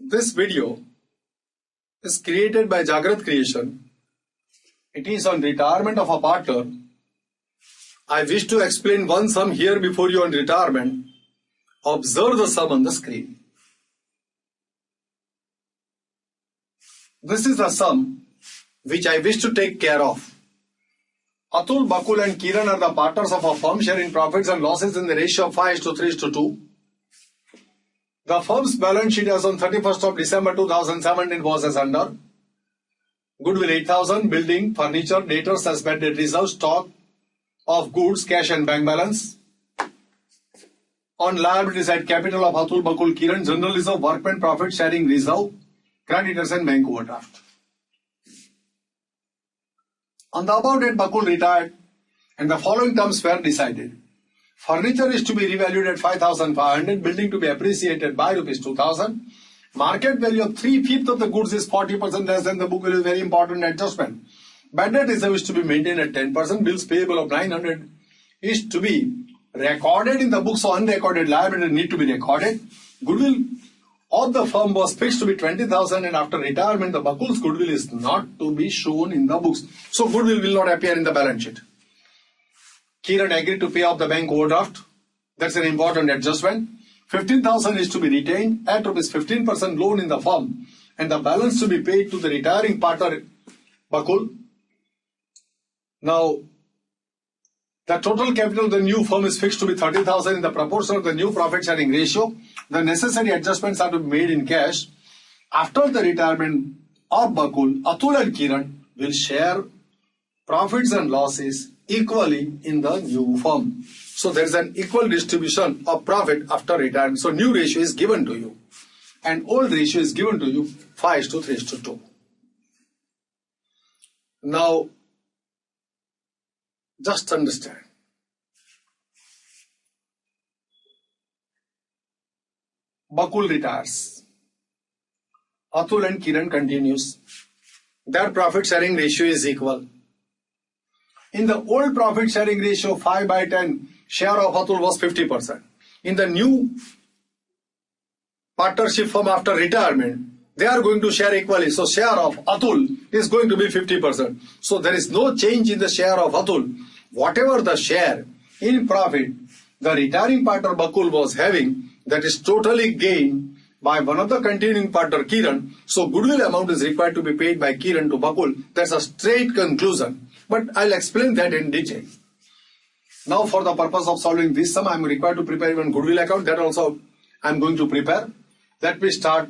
This video is created by Jagrat Creation. It is on retirement of a partner. I wish to explain one sum here before you on retirement. Observe the sum on the screen. This is the sum which I wish to take care of. Atul, Bakul and Kiran are the partners of a firm sharing profits and losses in the ratio of 5:3:2. The firm's balance sheet as on 31st of December 2017 was as under: Goodwill 8,000, building, furniture, debtors, suspended reserve, stock of goods, cash and bank balance. On liability side, capital of Atul, Bakul, Kiran, general reserve, workmen, profit sharing reserve, creditors and bank overdraft. On the above date, Bakul retired and the following terms were decided. Furniture is to be revalued at 5,500, building to be appreciated by ₹2,000. Market value of 3/5 of the goods is 40% less than the book value, very important adjustment. Bad debt reserve is to be maintained at 10%. Bills payable of 900 is to be recorded in the books, so unrecorded liability need to be recorded. Goodwill of the firm was fixed to be 20,000, and after retirement, the Bakul's goodwill is not to be shown in the books. So goodwill will not appear in the balance sheet. Kiran agreed to pay off the bank overdraft. That's an important adjustment. 15,000 is to be retained at ₹15% loan in the firm, and the balance to be paid to the retiring partner Bakul. Now, the total capital of the new firm is fixed to be 30,000 in the proportion of the new profit sharing ratio. The necessary adjustments are to be made in cash. After the retirement of Bakul, Atul and Kiran will share profits and losses equally in the new firm. So there is an equal distribution of profit after retirement. So new ratio is given to you and old ratio is given to you 5:3:2. Now, just understand. Bakul retires. Atul and Kiran continues. Their profit sharing ratio is equal. In the old profit sharing ratio, 5/10, share of Atul was 50%. In the new partnership firm after retirement, they are going to share equally. So share of Atul is going to be 50%. So there is no change in the share of Atul. Whatever the share in profit the retiring partner Bakul was having, that is totally gained by one of the continuing partner Kiran. So goodwill amount is required to be paid by Kiran to Bakul. That's a straight conclusion. But I'll explain that in detail. Now, for the purpose of solving this sum, I'm required to prepare even Goodwill account. That also I'm going to prepare. Let me start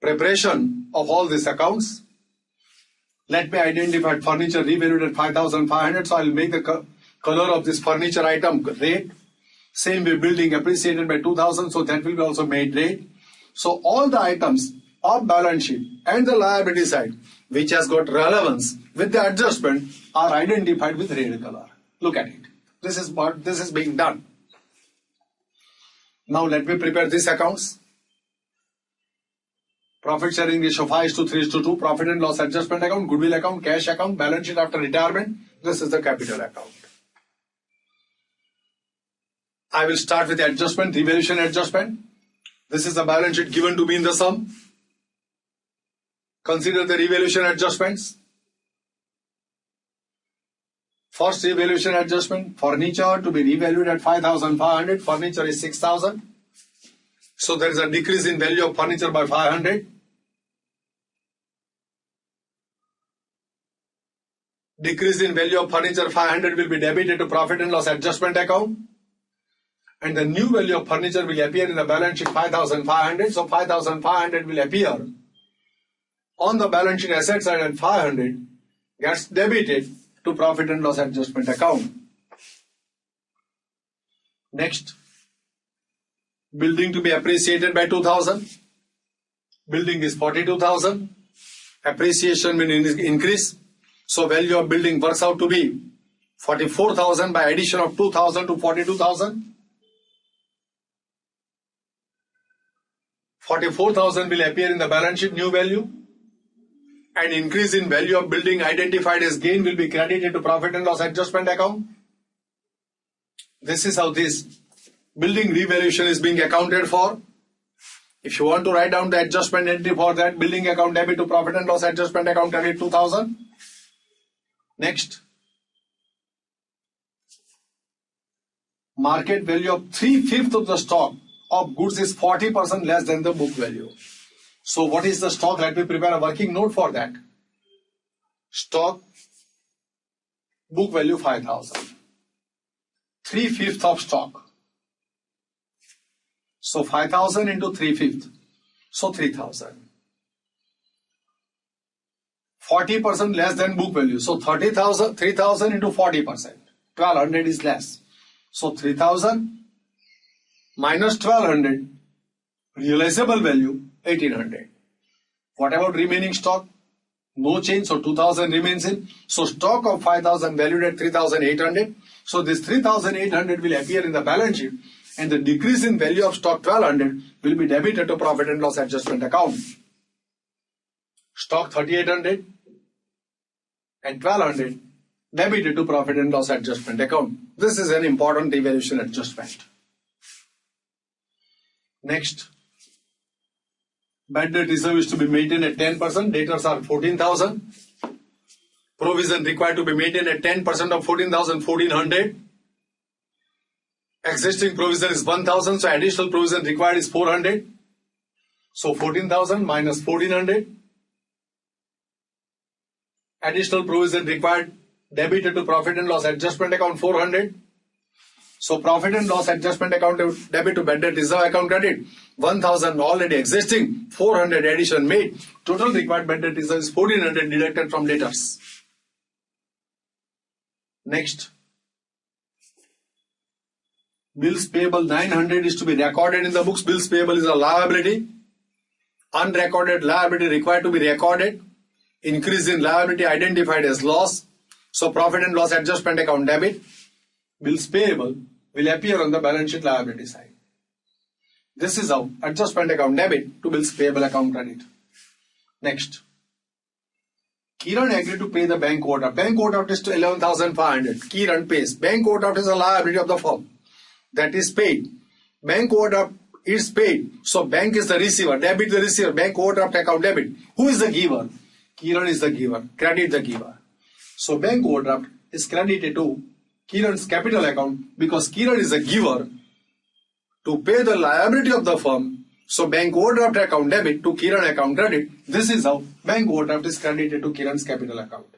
preparation of all these accounts. Let me identify furniture revalued at 5,500. So I'll make the color of this furniture item red. Same way, building appreciated by 2,000. So that will be also made red. So all the items of balance sheet and the liability side which has got relevance with the adjustment are identified with red color. Look at it. This is being done. Now let me prepare these accounts. Profit sharing ratio 5:3:2, profit and loss adjustment account, goodwill account, cash account, balance sheet after retirement. This is the capital account. I will start with the adjustment, revaluation adjustment. This is the balance sheet given to me in the sum. Consider the revaluation adjustments. First revaluation adjustment, furniture to be revalued at 5,500. Furniture is 6,000. So there is a decrease in value of furniture by 500. Decrease in value of furniture 500 will be debited to profit and loss adjustment account. And the new value of furniture will appear in the balance sheet 5,500. So 5,500 will appear on the balance sheet asset side, and 500 gets debited to profit and loss adjustment account. Next, building to be appreciated by 2,000. Building is 42,000. Appreciation will increase. So value of building works out to be 44,000 by addition of 2,000 to 42,000. 44,000 will appear in the balance sheet new value. And increase in value of building identified as gain will be credited to profit and loss adjustment account. This is how this building revaluation is being accounted for. If you want to write down the adjustment entry for that, building account debit to profit and loss adjustment account credit 2000. Next, market value of 3/5 of the stock of goods is 40% less than the book value. So what is the stock? Let me prepare a working note for that. Stock, book value 5000. 3/5 of stock. So 5000 into 3/5. So 3000. 40% less than book value. So 3000 into 40%. 1200 is less. So 3000 minus 1200. Realizable value 1800. What about remaining stock? No change. So 2000 remains in. So stock of 5000 valued at 3800. So this 3800 will appear in the balance sheet. And the decrease in value of stock 1200 will be debited to profit and loss adjustment account. Stock 3800 and 1200 debited to profit and loss adjustment account. This is an important evaluation adjustment. Next, bad debt reserve is to be maintained at 10%. Debtors are 14,000. Provision required to be maintained at 10% of 14,000, 1400. Existing provision is 1,000, so additional provision required is 400. So 14,000 minus 1,400. Additional provision required debited to profit and loss adjustment account 400. So profit and loss adjustment account debit to bad debt reserve account credit 1,000 already existing, 400 addition made. Total required bad debt reserve is 1,400 deducted from debtors. Next. Bills payable 900 is to be recorded in the books. Bills payable is a liability. Unrecorded liability required to be recorded. Increase in liability identified as loss. So profit and loss adjustment account debit. Bills payable will appear on the balance sheet liability side. This is how adjustment account debit to bills payable account credit. Next. Kiran agreed to pay the bank overdraft. Bank overdraft is to 11,500. Kiran pays. Bank overdraft is a liability of the firm. That is paid. Bank overdraft is paid. So bank is the receiver. Debit the receiver. Bank overdraft account debit. Who is the giver? Kiran is the giver. Credit the giver. So bank overdraft is credited to Kiran's capital account because Kiran is the giver to pay the liability of the firm. So bank overdraft account debit to Kiran account credit. This is how bank overdraft is credited to Kiran's capital account.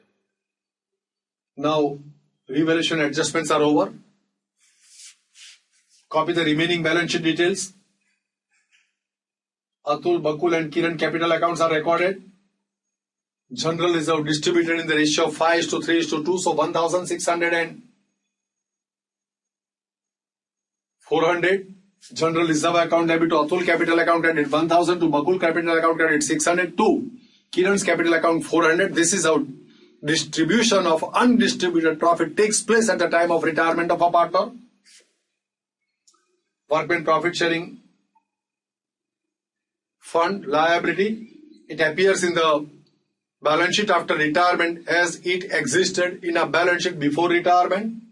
Now revaluation adjustments are over. Copy the remaining balance sheet details. Atul, Bakul and Kiran capital accounts are recorded. General reserve distributed in the ratio of 5:3:2. So 1,600 and 400. General reserve account debit to Atul capital account credit 1,000 to Bakul capital account credit 600 to Kiran's capital account 400. This is how distribution of undistributed profit takes place at the time of retirement of a partner. Workmen profit sharing fund liability. It appears in the balance sheet after retirement as it existed in a balance sheet before retirement.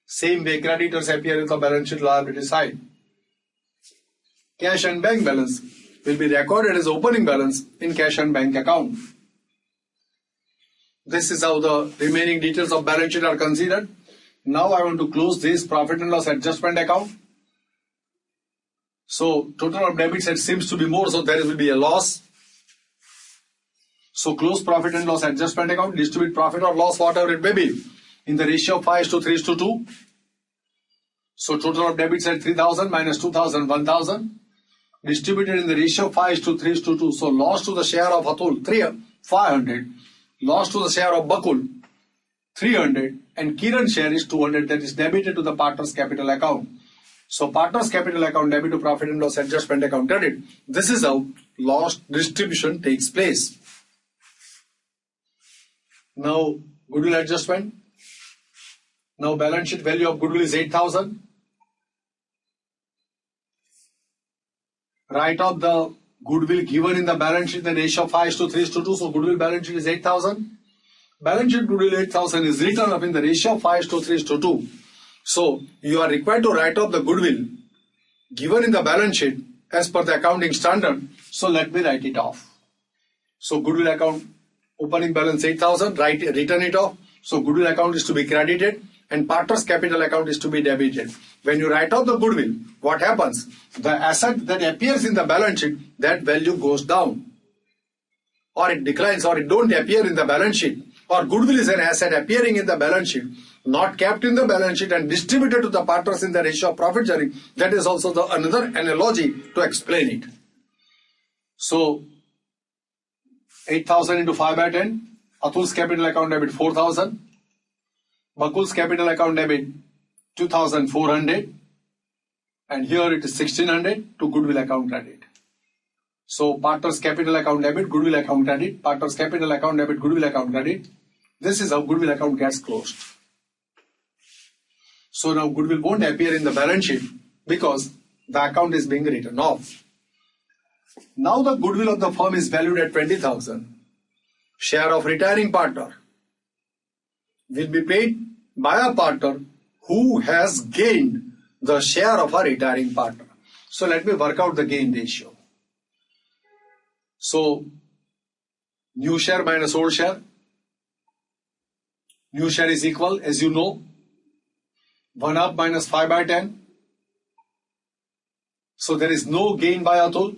Same way creditors appear in the balance sheet liability side. Cash and bank balance will be recorded as opening balance in cash and bank account. This is how the remaining details of balance sheet are considered. Now I want to close this profit and loss adjustment account. So total of debits it seems to be more, so there will be a loss. So close profit and loss adjustment account, distribute profit or loss whatever it may be in the ratio of 5:3:2. So total of debits at 3,000 minus 2,000, 1,000. Distributed in the ratio of 5:3:2. So loss to the share of Atul 500. Loss to the share of Bakul 300 and Kiran share is 200, that is debited to the partner's capital account. So partner's capital account debit to profit and loss adjustment account credit. This is how loss distribution takes place. Now goodwill adjustment. Now balance sheet value of goodwill is 8,000. Write off the goodwill given in the balance sheet in the ratio of 5:3:2. So goodwill balance sheet is 8,000. Balance sheet goodwill 8,000 is written up in the ratio of 5:3:2. So you are required to write off the goodwill given in the balance sheet as per the accounting standard. So let me write it off. So goodwill account opening balance 8,000, return it off. So goodwill account is to be credited and partner's capital account is to be debited. When you write off the goodwill, what happens? The asset that appears in the balance sheet, that value goes down, or it declines, or it don't appear in the balance sheet. Or goodwill is an asset appearing in the balance sheet, not kept in the balance sheet and distributed to the partners in the ratio of profit sharing. That is also another analogy to explain it. So 8,000 into 5 by 10, Atul's capital account debit 4,000, Bakul's capital account debit 2,400, and here it is 1,600 to goodwill account credit. So partner's capital account debit, goodwill account credit, partner's capital account debit, goodwill account credit. This is how goodwill account gets closed. So now goodwill won't appear in the balance sheet because the account is being written off. Now the goodwill of the firm is valued at 20,000. Share of retiring partner will be paid by a partner who has gained the share of a retiring partner. So let me work out the gain ratio. So new share minus old share. New share is equal, as you know, 1 up minus 5 by 10. So there is no gain by Atul.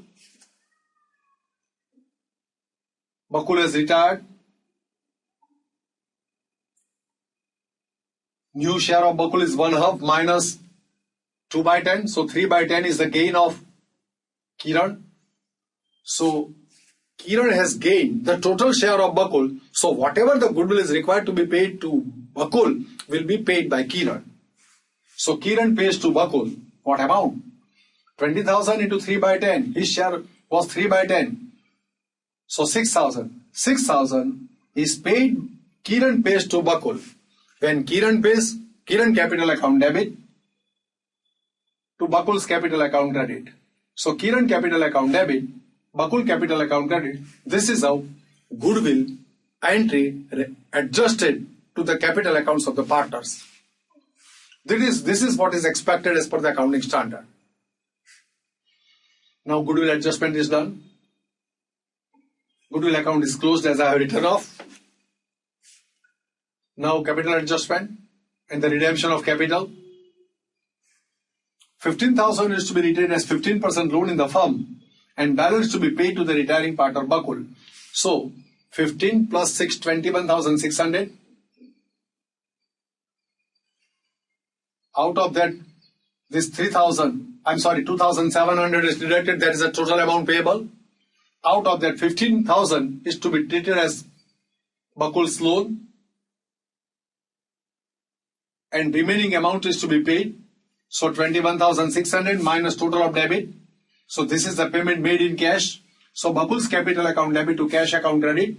Bakul has retired. New share of Bakul is 1/2 minus 2 by 10. So 3 by 10 is the gain of Kiran. So Kiran has gained the total share of Bakul. So whatever the goodwill is required to be paid to Bakul will be paid by Kiran. So Kiran pays to Bakul what amount? 20,000 into 3 by 10. His share was 3 by 10. So 6,000. 6,000 is paid. Kiran pays to Bakul. When Kiran pays, Kiran capital account debit to Bakul's capital account credit. So Kiran capital account debit, Bakul capital account credit. This is how goodwill entry adjusted to the capital accounts of the partners. This is what is expected as per the accounting standard. Now goodwill adjustment is done. Goodwill account is closed as I have written off. Now capital adjustment and the redemption of capital. 15,000 is to be retained as 15% loan in the firm and balance to be paid to the retiring partner Bakul. So 15 plus 6, 21,600. Out of that, this 2,700 is deducted. That is the total amount payable. Out of that, 15,000 is to be treated as Bakul's loan, and remaining amount is to be paid. So 21,600 minus total of debit. So this is the payment made in cash. So Bakul's capital account debit to cash account credit.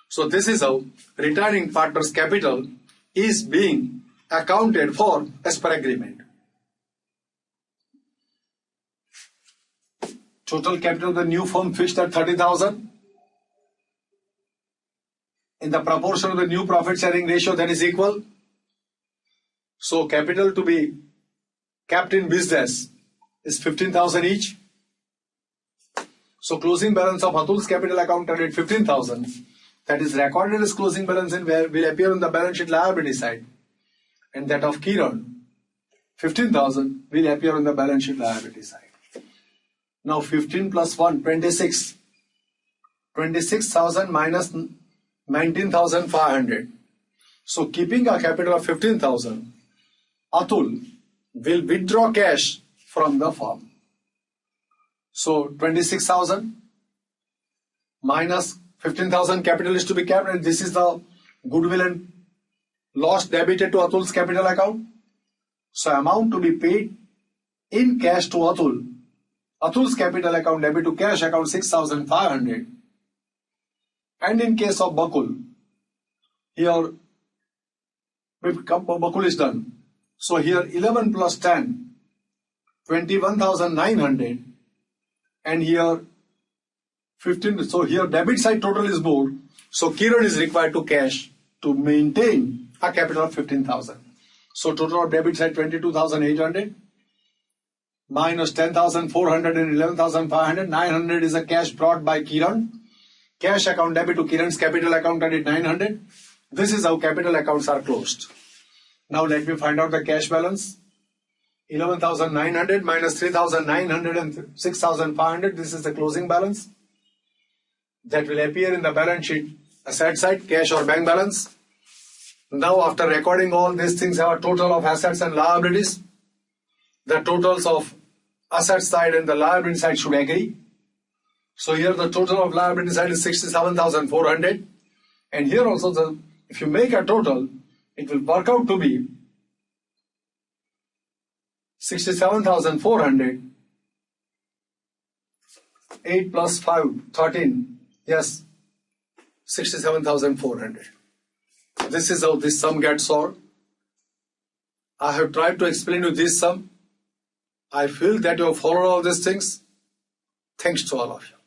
So this is how retiring partner's capital is being accounted for as per agreement. Total capital of the new firm fixed at 30,000. In the proportion of the new profit sharing ratio, that is equal. So capital to be kept in business is 15,000 each. So closing balance of Atul's capital account credit 15,000. That is recorded as closing balance and will appear on the balance sheet liability side. And that of Kiran, 15,000 will appear on the balance sheet liability side. Now 15 plus 1, 26. 26,000 minus 19,500. So keeping a capital of 15,000, Atul will withdraw cash from the firm. So 26,000 minus 15,000 capital is to be kept, and this is the goodwill and loss debited to Atul's capital account. So amount to be paid in cash to Atul. Atul's capital account debit to cash account 6,500. And in case of Bakul, here Bakul is done. So here 11 plus 10, 21,900. And here 15. So here debit side total is more. So Kiran is required to cash to maintain a capital of 15,000. So total of debit side 22,800. minus 10,400 and 11,500. 900 is a cash brought by Kiran. Cash account debit to Kiran's capital account at 900. This is how capital accounts are closed. Now let me find out the cash balance. 11,900 minus 3,900 and 6,500. This is the closing balance. That will appear in the balance sheet asset side, cash or bank balance. Now after recording all these things, have a total of assets and liabilities. The totals of asset side and the liability side should agree. So here the total of liability side is 67,400. And here also, if you make a total, it will work out to be 67,400. 8 plus 5, 13. Yes, 67,400. This is how this sum gets solved. I have tried to explain you this sum. I feel that you have followed all these things. Thanks to all of you.